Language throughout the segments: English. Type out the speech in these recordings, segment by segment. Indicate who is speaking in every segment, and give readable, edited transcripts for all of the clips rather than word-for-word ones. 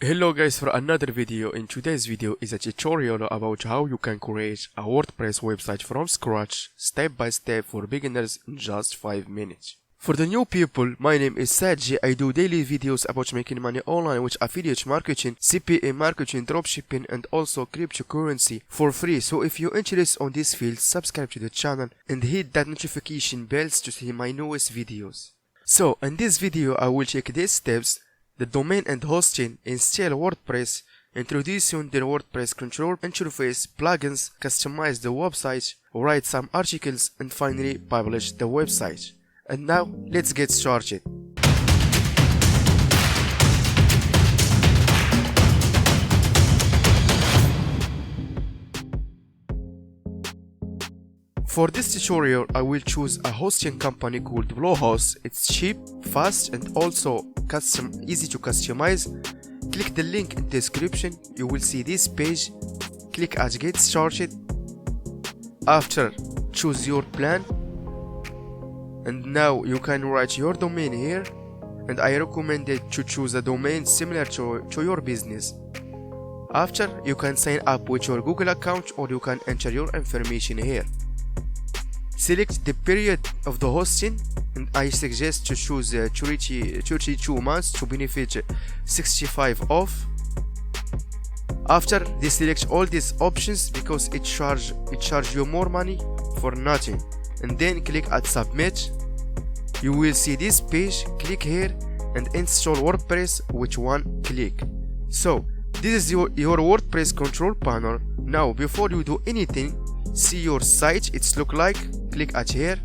Speaker 1: Hello guys, for another video. In today's video is a tutorial about how you can create a WordPress website from scratch, step by step for beginners in just 5 minutes. For the new people, my name is Sadji. I do daily videos about making money online with affiliate marketing, CPA marketing, dropshipping and also cryptocurrency for free. So if you're interested on this field, subscribe to the channel and hit that notification bells to see my newest videos. So in this video I will check these steps: the domain and hosting, install WordPress, introducing the WordPress control interface, plugins, customize the website, write some articles, and finally publish the website. And now let's get started. For this tutorial, I will choose a hosting company called Blocksy. It's cheap, fast, and also easy to customize. Click the link in the description. You will see this page. Click as get started. After, choose your plan. And now you can write your domain here. And I recommend it to choose a domain similar to your business. After, you can sign up with your Google account or you can enter your information here. Select the period of the hosting, and I suggest to choose 32 months to benefit 65 off. After, deselect all these options because it charge you more money for nothing, and then click at submit. You will see this page. Click here and install WordPress with one click. So this is your WordPress control panel. Now before you do anything, see your site it's look like. Click at here.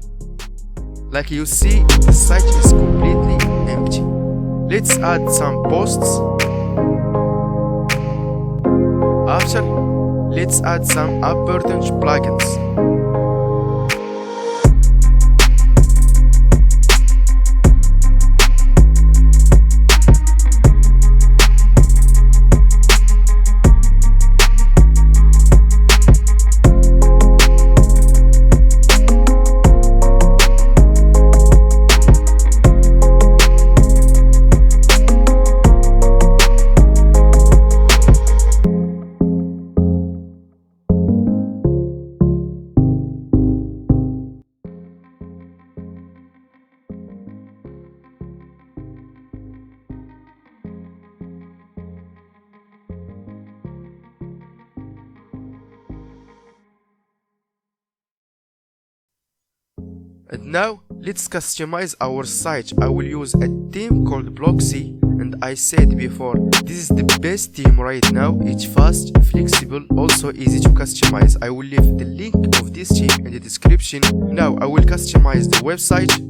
Speaker 1: Like you see, the site is completely empty. Let's add some posts. After, let's add some important plugins. And now let's customize our site. I will use a theme called Blocksy, and I said before, this is the best theme right now. It's fast, flexible, also easy to customize. I will leave the link of this theme in the description. Now I will customize the website.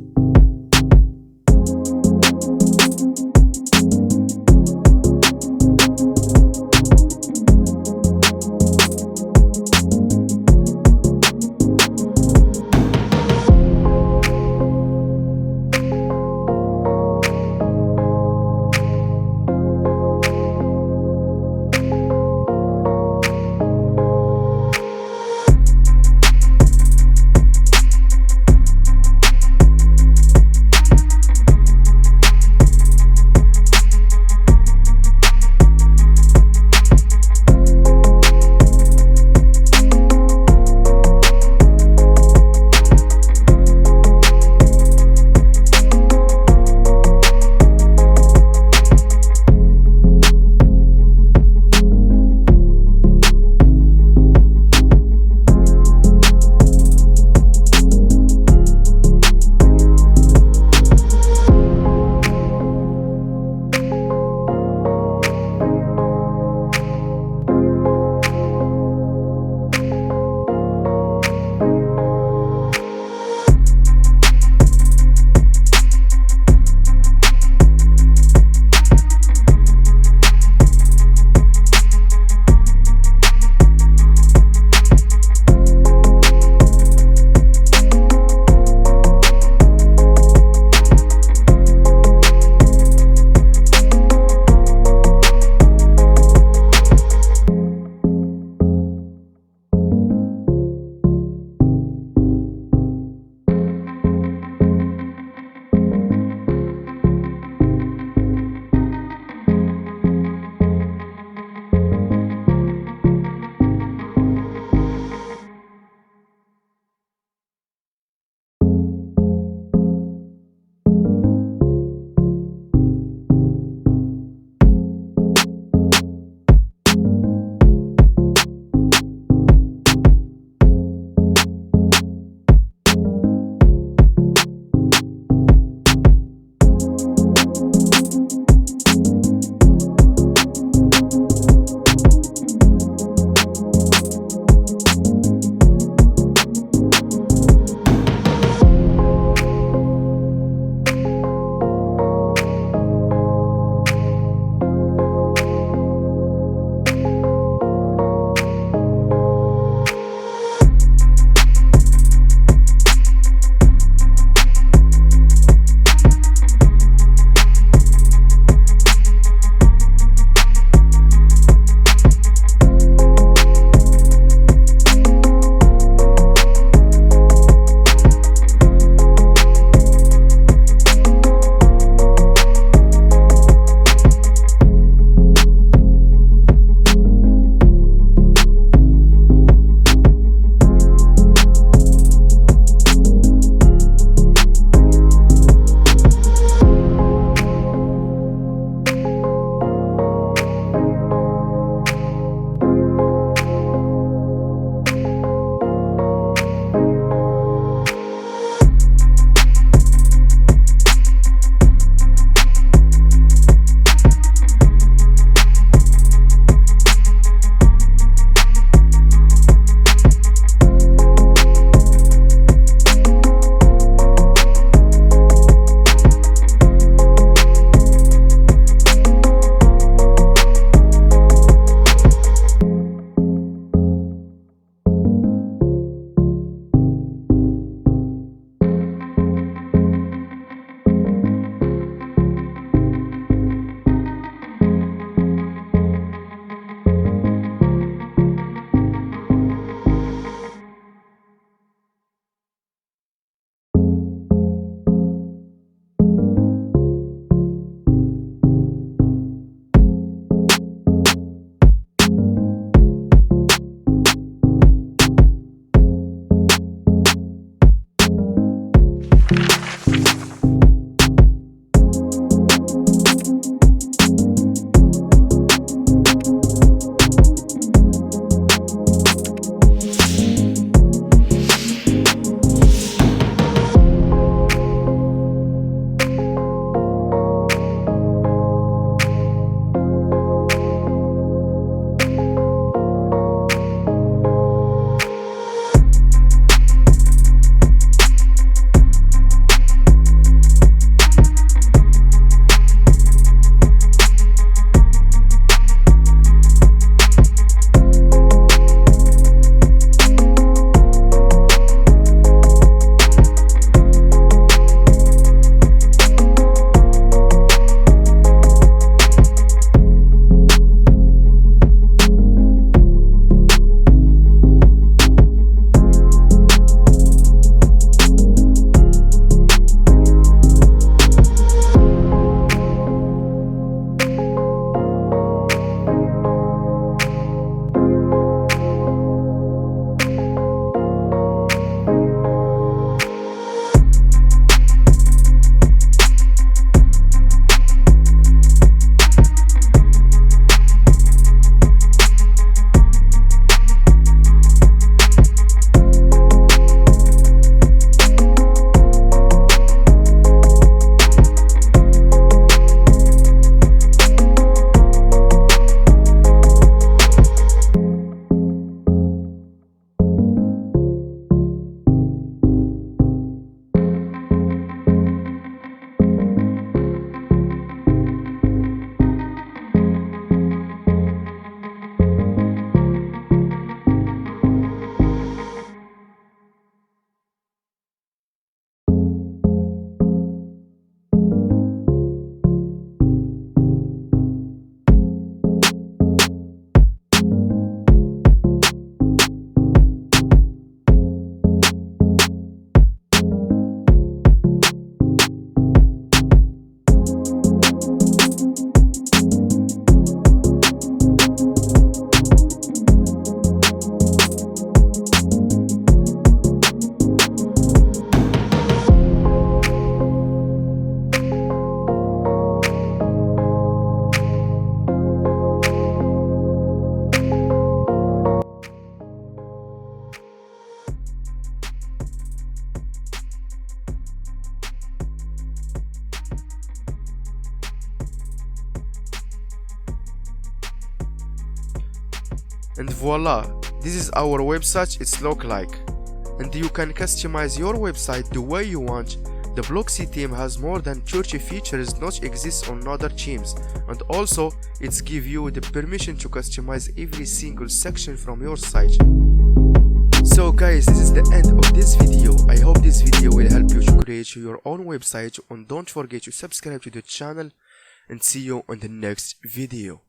Speaker 1: And voila, this is our website it's look like. And you can customize your website the way you want. The Blocksy theme has more than 30 features not exist on other themes, and also it's give you the permission to customize every single section from your site. So guys, this is the end of this video. I hope this video will help you to create your own website, and don't forget to subscribe to the channel, and see you on the next video.